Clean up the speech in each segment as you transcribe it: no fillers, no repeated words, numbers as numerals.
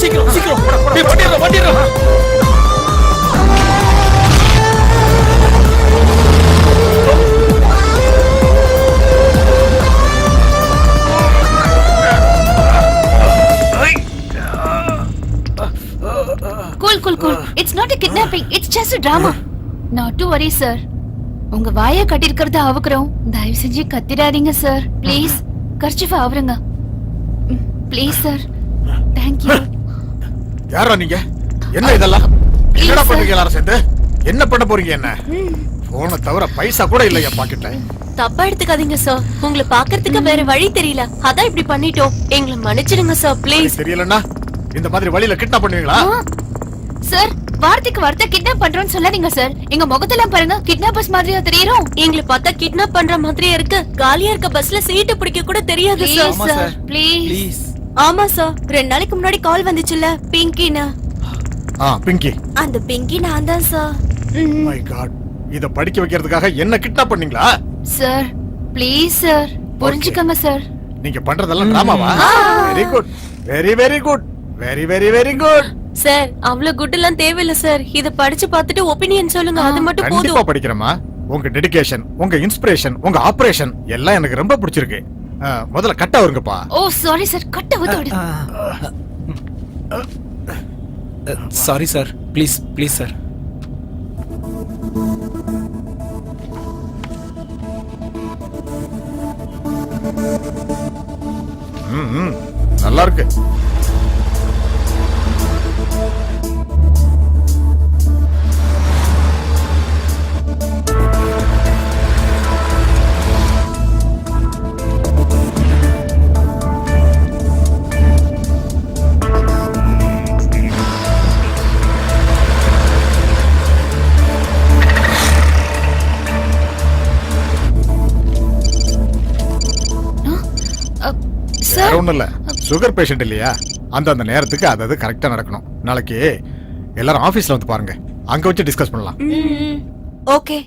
சீக்கிரம் சீக்கிரம் வண்டிடுறோம். Cool. It's not a kidnapping. It's just a drama. Not to worry, sir. உங்க வாயை கட்டிருக்கிறத அவுக்குறோம். தயவு செஞ்சு கத்திராதீங்க சார். ப்ளீஸ் கர்ச்சிஃப ஆவருங்க. Please sir. Thank you. யாரா நீங்க? என்ன இதெல்லாம்? என்னடா பண்றீங்க எல்லாரும் சேர்ந்து? என்ன பண்ண போறீங்க என்ன? போன தவிர பைசா கூட இல்ல என் பாக்கெட்ல. தப்பா எடுத்துக்காதீங்க சார். உங்களை பாக்குறதுக்கு வேற வழி தெரியல. அதான் இப்படி பண்ணிட்டோம். எங்களை மன்னிச்சிடுங்க சார் ப்ளீஸ். தெரியலன்னா இந்த மாதிரி வழியில கிட்னாப் பண்ணுவீங்களா? சார் வார்த்தைக்கு வார்த்தை கிட்னாப் பண்றோம்னு சொல்லாதீங்க சார். எங்க முகத்தெல்லாம் பாருங்க கிட்னாப்பர்ஸ் மாதிரியா தெரியுறோம். எங்களை பார்த்தா கிட்னாப் பண்ற மாதிரியே இருக்கு. காலியா இருக்க பஸ்ல சீட்டு பிடிக்க கூட தெரியாது சார். ப்ளீஸ். ஆமா சார். 2 நாளைக்கு முன்னாடி கால் வந்துச்சுல பிங்கினா. பிங்கி. அந்த பிங்கி நான் தான் சார். My God. இத படிக்க வைக்கிறதுக்காக என்ன கிட்னாப் பண்ணீங்களா? சார் ப்ளீஸ் சார் புரிஞ்சுக்கங்க சார். நீங்க பண்றதெல்லாம் டிராமாவா? Very good. Very good. Very good. Sir அவ்வளவு குட் எல்லாம் தேவையில்ல சார். இத படிச்சு பார்த்துட்டு ஒபினியன் சொல்லுங்க. அது மட்டும் போதும். கண்டிப்பா படிக்கிறேமா. உங்க டெடிகேஷன், உங்க இன்ஸ்பிரேஷன், உங்க ஆபரேஷன் எல்லாம் எனக்கு ரொம்ப பிடிச்சிருக்கு. முதல்ல கட்ட வருங்கப்பா. ஓ சாரி சார். கட்ட வதோடு. Sorry sir. Please sir. நல்லா இருக்கு. ஒண்ணும் இல்ல, சுகர் பேஷண்ட் இல்லையா, அந்த நேரத்துக்கு அது கரெக்டா நடக்கணும். நாளைக்கு எல்லாரும் ஆபீஸ்ல வந்து பாருங்க, அங்க வச்சு டிஸ்கஸ் பண்ணலாம். ஓகே.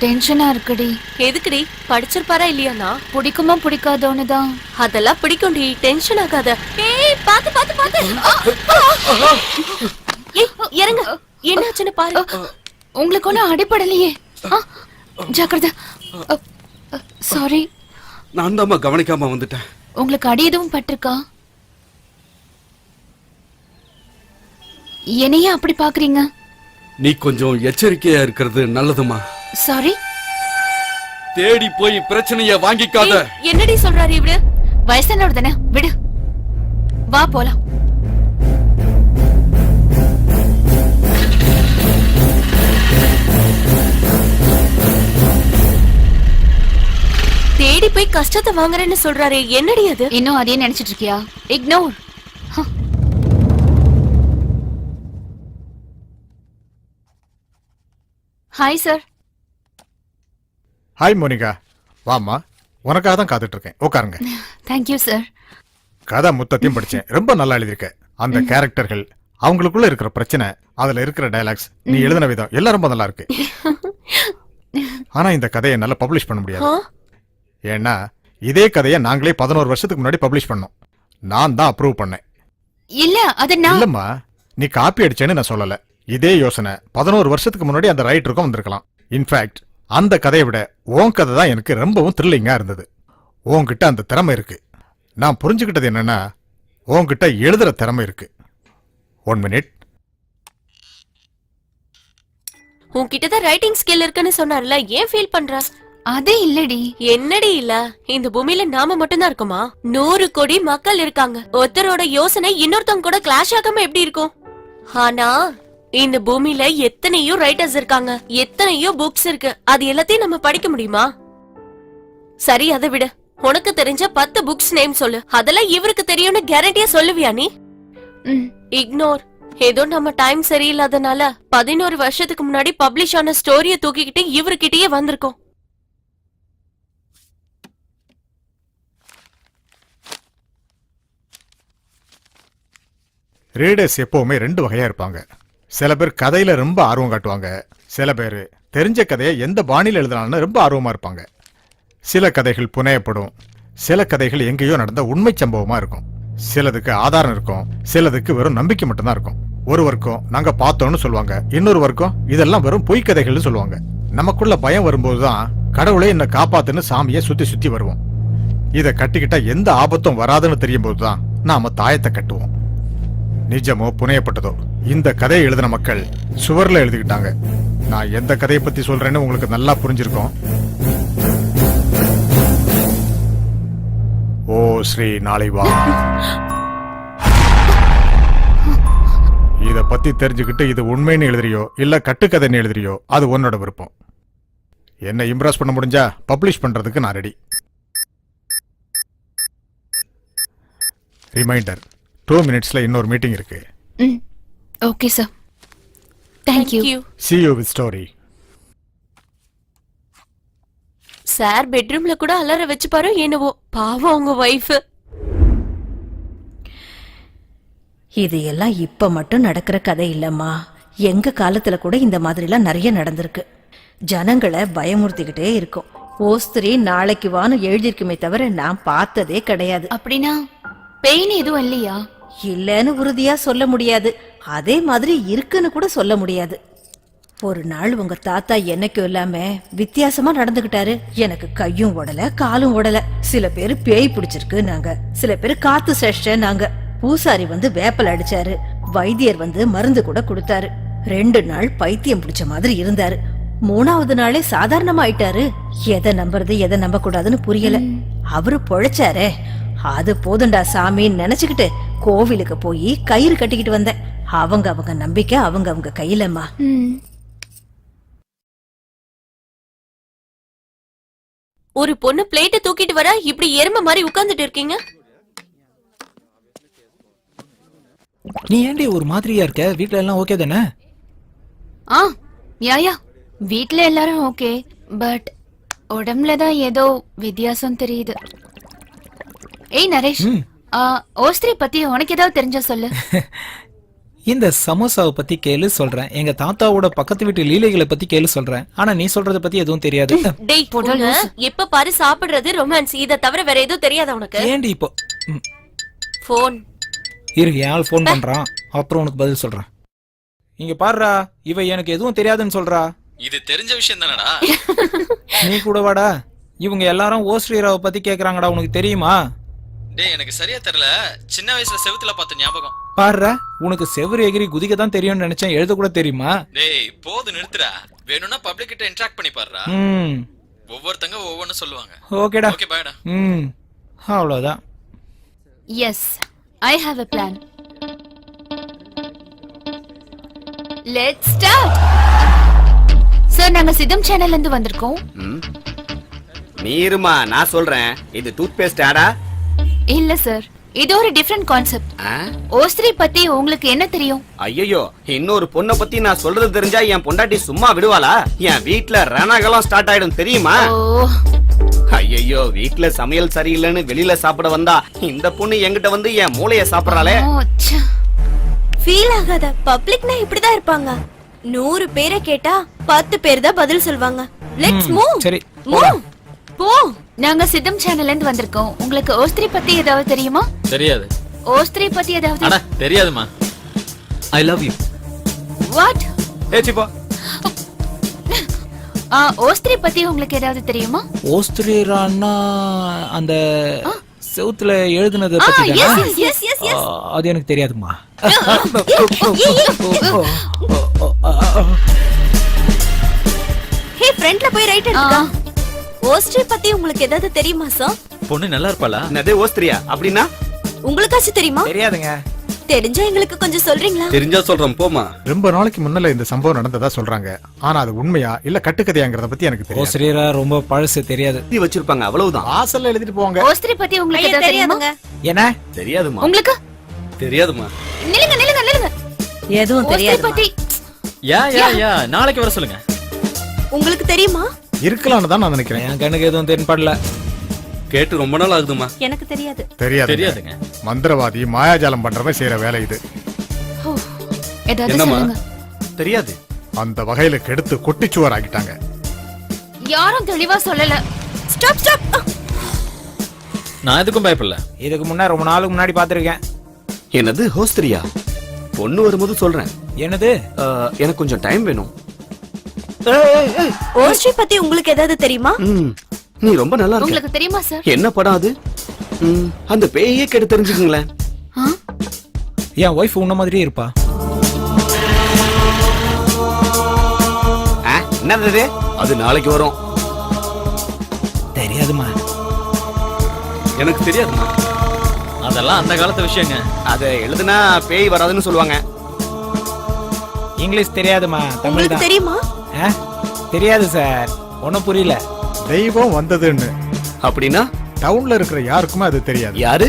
டென்ஷனா இருக்குடி. எதுக்குடி? படிச்சிருப்பாரா இல்லையானா? பிடிக்குமா பிடிக்காதோன்னு தான். அதெல்லாம் பிடிக்கும்டி, டென்ஷன் ஆகாத. ஏய் பாத்து ஏய் இறங்க. என்னாச்சுன்னு பாரு. உங்களுக்கு ஒன்னும் அடிபடலையே. ஜாக்கிரதை. சாரி. நான் தான் கவனிக்காம வந்துட்டேன். உங்களுக்கு அடி எதுவும் பட்டிருக்கா? என்னையா அப்படி பாக்குறீங்க? நீ கொஞ்சம் எச்சரிக்கையா இருக்கிறது நல்லதுமா. சாரி. தேடி போய் பிரச்சனைய வாங்கிக்காத. என்னடி சொல்றாரு இவரு? வயசானவர் தானே, விடு. வா போலாம். தேடி போய் கஷ்டத்தை வாங்குறேன்னு சொல்றாரு. என்னடி அது? இன்னும் அதே நினைச்சிட்டு இருக்கியா? Ignore. Hi sir. Hi Monica. வாமா, உனக்காக தான் காத்துட்டு இருக்கேன். உட்காருங்க. Thank you sir. கதை மொத்தத்தையும் படிச்சேன். ரொம்ப நல்லா எழுதியிருக்க. அந்த கேரக்டர்கள், அவங்களுக்குள்ள இருக்கிற பிரச்சனை, அதுல இருக்கிற டயலாக்ஸ், நீ எழுதின விதம் எல்லாம் ரொம்ப நல்லா இருக்கு. ஆனா இந்த கதையை நல்லா பப்ளிஷ் பண்ண முடியாது. ஏன்னா இதே கதையை நாங்களே 11 வருஷத்துக்கு முன்னாடி பப்ளிஷ் பண்ணோம். நான் தான் அப்ரூவ் பண்ணேன். இல்ல அது நான் இல்லம்மா, நீ காப்பி அடிச்சேன்னு நான் சொல்லல. இதே யோசனை 11 வருஷத்துக்கு முன்னாடி அந்த ரைட்டருக்கும் வந்திருக்கலாம். இன்ஃபேக்ட் அந்த கதையை விட உன் கதை தான் எனக்கு ரொம்பவும் த்ரில்லிங்கா இருந்தது. உன்கிட்ட அந்த திறமை இருக்கு. நான் புரிஞ்சுக்கிட்டது என்னன்னா, உன்கிட்ட எழுதுற திறமை இருக்கு. 1 மினிட். உன்கிட்டதான் ரைட்டிங் ஸ்கில் இருக்குன்னு சொன்னார்ல, ஏன் ஃபீல் பண்ற? அதே இல்லடி. என்னடி இல்ல? இந்த பூமியில நாம மட்டும்தான் இருக்குமா? 100 கோடி மக்கள் இருக்காங்க. ஒருத்தரோட யோசனை இன்னொருத்தவங்க கூட கிளாஷ் ஆகாம எப்படி இருக்கும்? ஆனா இந்த பூமியில எத்தனையோ ரைட்டர்ஸ் இருக்காங்க, எத்தனையோ புக்ஸ் இருக்கு. அது எல்லாத்தையும் நம்ம படிக்க முடியுமா? சரி அதை விட, உனக்கு தெரிஞ்ச 10 புக்ஸ் நேம் சொல்லு. அதெல்லாம் இவருக்கு தெரியும்னு கேரண்டியா சொல்லுவியா நீ? இக்னோர். ஏதோ நம்ம டைம் சரியில்லாதனால 11 வருஷத்துக்கு முன்னாடி பப்ளிஷ் ஆன ஸ்டோரிய தூக்கிக்கிட்டு இவர்கிட்டயே வந்திருக்கோம். ரீடர்ஸ் எப்பவுமே 2 வகையா இருப்பாங்க. சில பேர் கதையில ரொம்ப ஆர்வம் காட்டுவாங்க, சில பேர் தெரிஞ்ச கதையை எந்த பாணியில் எழுதினாலும் ரொம்ப ஆர்வமா இருப்பாங்க. சில கதைகள் புனையப்படும், சில கதைகள் எங்கேயோ நடந்த உண்மை சம்பவமா இருக்கும். சிலதுக்கு ஆதாரம் இருக்கும், சிலதுக்கு வெறும் நம்பிக்கை மட்டும்தான் இருக்கும். ஒருவருக்கும் நாங்க பார்த்தோம்னு சொல்லுவாங்க, இன்னொருவருக்கும் இதெல்லாம் வெறும் பொய் கதைகள்னு சொல்லுவாங்க. நமக்குள்ள பயம் வரும்போதுதான் கடவுளே என்ன காப்பாத்துன்னு சாமியை சுத்தி சுத்தி வருவோம். இத கட்டிக்கிட்டா எந்த ஆபத்தும் வராதுன்னு தெரியும் போதுதான் நாம தாயத்தை கட்டுவோம். நிஜமோ புனையப்பட்டதோ இந்த கதையை எழுதின மக்கள் சுவர்ல எழுதிக்கிட்டாங்க. நான் எந்த கதையை பத்தி சொல்றேன்னு உங்களுக்கு நல்லா புரிஞ்சிருக்கும். ஓ ஸ்ரீ நாளை வா. இத பத்தி தெரிஞ்சுக்கிட்டு இது உண்மைன்னு எழுதுறியோ இல்ல கட்டுக்கதைன்னு எழுதுறியோ அது உன்னோட விருப்பம். என்ன இம்ப்ரெஸ் பண்ண முடிஞ்சா பப்ளிஷ் பண்றதுக்கு நான் ரெடி. ரிமைண்டர், 2 minutesல இன்னொரு மீட்டிங் இருக்கு. Okay sir. Thank you. See you with story. Sir பெட்ரூம்ல கூட அலற வச்சு பாரு என்னவோ. பாவம் உங்க வைஃப். இது எல்லாம் இப்ப மட்டும் நடக்கிற கதை இல்லம்மா. எங்க காலத்துல கூட இந்த மாதிரிலாம் நிறைய நடந்திருக்கு. ஜனங்களை பயமுறுத்திக்கிட்டே இருக்கும். ஓஸ்திரி நாளைக்கு வான்னு எழுதிருக்குமே தவிர நான் பார்த்ததே கிடையாது. அப்படின்னா பெயின் எதுவும் இல்லையா? இல்லன்னு உறுதியா சொல்ல முடியாது, அதே மாதிரி இருக்குன்னு கூட சொல்ல முடியாது. ஒரு நாள் உங்க தாத்தா என்னைக்கும் இல்லாம வித்தியாசமா நடந்துகிட்டாரு. எனக்கு கையும் ஓடல காலும் ஓடல. சில பேரு பேய் பிடிச்சிருக்கு நாங்க, சில பேரு காத்து சேஷ்ட நாங்க. பூசாரி வந்து வேப்பல் அடிச்சாரு, வைத்தியர் வந்து மருந்து கூட கொடுத்தாரு. 2 நாள் பைத்தியம் பிடிச்ச மாதிரி இருந்தாரு. 3வது நாளே சாதாரணமா ஆயிட்டாரு. எதை நம்புறது எதை நம்ப கூடாதுன்னு புரியல. அவரு பொழைச்சாரே, அது போதுண்டா சாமின்னு நினைச்சுக்கிட்டு கோவிலுக்கு போய் கயிறு கட்டிக்கிட்டு வந்தேன். அவங்க நம்பிக்கை அவங்க கையிலம்மா. ஒரு பொண்ணு பிளேட்டை தூக்கிட்டு வர இப்படி எருமை மாதிரி உட்கார்ந்துட்டு இருக்கீங்க. நீ ஏண்டி ஒரு மாதிரியா இருக்க? வீட்ல எல்லாம் ஓகே தானே? யா வீட்ல எல்லாரும் ஓகே, பட் உடம்புல தான் ஏதோ வித்தியாசம் தெரியுது. ஏய் நரேஷ், ஓஸ்திரி பத்தி உனக்கு ஏதாவது தெரிஞ்சா சொல்லு. இந்த சமோசாவை பத்தி கேளு சொல்றேன். எங்க தாத்தாவோட பக்கத்து வீட்டு லீலைகளை பத்தி கேளு சொல்றேன். ஆனா நீ சொல்றத பத்தி எதுவும் தெரியாது. டேய் பொண்ணு, எப்ப பாரு சாப்பிடுறது ரொமான்ஸ், இத தவிர வேற எதுவும் தெரியாதா உனக்கு? ஏண்டி இப்போ போன் இரு, என் ஆள் போன் பண்றான், அப்புறம் உனக்கு பதில் சொல்றேன். இங்க பாருடா, இவ எனக்கு எதுவும் தெரியாதுன்னு சொல்றா. இது தெரிஞ்ச விஷயம் தானடா. நீ கூட வாடா. இவங்க எல்லாரும் ஓஸ்ரீராவை பத்தி கேக்குறாங்கடா, உனக்கு தெரியுமா? டேய் எனக்கு சரியா தெரியல, சின்ன வயசுல செவுத்துல பார்த்த ஞாபகம். பாருடா, உனக்கு செவ்வறு எகிரி குதிக்க தான் தெரியும்னு நினைச்சேன், எழுத கூட தெரியுமா? டேய் போது நிறுத்துடா, வேணும்னா பப்ளிக் கிட்ட இன்டராக்ட் பண்ணி பாருடா. ஒவ்வொருத்தங்க ஒவ்வொன்னு சொல்லுவாங்க. ஓகேடா. ஓகே பாய்டா. அவ்வளவுதான். Yes, I have a plan. Let's start. Sir, நாங்க சிதம் சேனல்ல இருந்து வந்திருக்கோம். நீருமா, நான் சொல்றேன். இது டூத் பேஸ்ட் ஆடா? இல்ல சார், இது ஒரு டிஃபரண்ட் கான்செப்ட். ஓஸ்திரி பத்தி உங்களுக்கு என்ன தெரியும்? ஐயோ, இன்னொரு பொண்ணை பத்தி நான் சொல்றது தெரிஞ்சா என் பொண்டாட்டி சும்மா விடுவாளா? என் வீட்ல ரணகலம் ஸ்டார்ட் ஆயிடும் தெரியுமா? ஐயோ, வீட்ல சமையல் சரியில்லைன்னு வெளியில சாப்பிட வந்தா இந்த பொண்ணு என்கிட்ட வந்து என் மூளைய சாப்பிடறாளே. ஃபீல் ஆகாத, பப்ளிக்னா இப்படிதான் இருப்பாங்க. 100 பேரை கேட்டா 10 பேர் தான் பதில் சொல்வாங்க. Let's move. சரி, மூவ். போ. நாங்க சிதம் சேனல்ல இருந்து வந்திருக்கோம். உங்களுக்கு ஓஸ்திரி பத்தி ஏதாவது தெரியுமா? தெரியாது. ஓஸ்திரி பத்தி ஏதாவது? அட தெரியாதுமா. I love you. வாட்? ஏச்சிப்பா. ஓஸ்திரி பத்தி உங்களுக்கு ஏதாவது தெரியுமா? ஓஸ்திரீரான்னா அந்த செவுத்துல எழுதுனத பத்தி தானே? அது எனக்கு தெரியாதுமா. ஹே, ஃப்ரண்ட்ல போய் ரைட் எடுத்துக்கா. ஓஸ்ட்ரி பத்தி உங்களுக்கு ஏதாவது தெரியுமா சார்? பொண்ணு நல்லா இருப்பாளா? என்னது ஓஸ்திரியா? அப்படின்னா உங்களுக்காச்சும் தெரியுமா? தெரியாதுங்க. தெரிஞ்சா எங்களுக்கு கொஞ்சம் சொல்றீங்களா? தெரிஞ்சா சொல்றேன் போமா. ரொம்ப நாளைக்கு முன்னால இந்த சம்பவம் நடந்ததா சொல்றாங்க. ஆனா அது உண்மையா இல்ல கட்டுக்கதையாங்கிறத பத்தி எனக்கு தெரியாது. ஓஸ்திரீரா ரொம்ப பழசு, தெரியாது. எழுதி வச்சிருப்பாங்க, அவ்வளவுதான். வாசல்ல எழுதிட்டு போவாங்க. ஓஸ்திரி பத்தி உங்களுக்கு ஏதாவது தெரியுமா? என்ன? தெரியாதுமா. உங்களுக்கு? தெரியாதுமா. நில்லுங்க நில்லுங்க நில்லுங்க. எதுவும் ஓஸ்திரி தெரியாது. பத்தி யா நாளைக்கு வர சொல்லுங்க. உங்களுக்கு தெரியுமா? இருக்கலாம்னு தான் நான் நினைக்கிறேன். என் கண்ணுக்கு எதுவும் தென்படல. கேட்டு ரொம்ப நாள் ஆகுதுமா. எனக்கு தெரியாது. தெரியாதுங்க. மந்திரவாதி மாயாஜாலம் பண்றவன் செய்யற வேலை இது. ஏதாவது என்னம்மா? சொல்லுங்க. தெரியாது. அந்த வகையில கெடுத்து கொட்டிச்சுவர் ஆகிட்டாங்க. யாரும் தெளிவா சொல்லல. Stop stop. நான் எதுக்கும் பயப்படல. இதுக்கு முன்ன ரொம்ப நாளுக்கு முன்னாடி பாத்திருக்கேன். என்னது ஹோஸ்திரியா? பொண்ணு வரும்போது சொல்றேன். என்னது? எனக்கு கொஞ்சம் டைம் வேணும். ஓஸ்ட்ரி பத்தி உங்களுக்கு ஏதாவது தெரியுமா? நீ ரொம்ப நல்லா இருக்க. உங்களுக்கு தெரியுமா சார்? என்ன படம் அது? அந்த பேயே கேட்டு தெரிஞ்சுக்குங்களேன். என் ஒய்ஃப் உன்ன மாதிரியே இருப்பா. என்னது? அது நாளைக்கு வரும். தெரியாதுமா. எனக்கு தெரியாதுமா. அதெல்லாம் அந்த காலத்து விஷயங்க. அத எழுதுனா பேய் வராதுன்னு சொல்லுவாங்க. இங்கிலீஷ் தெரியாதுமா, தமிழ் உங்களுக்கு தான். தெரியுமா? தெரியாது சார், ஒன்னும் புரியல. தெய்வம் வந்ததுன்னு அப்படின்னா டவுன்ல இருக்கிற யாருக்குமே அது தெரியாது. யாரு?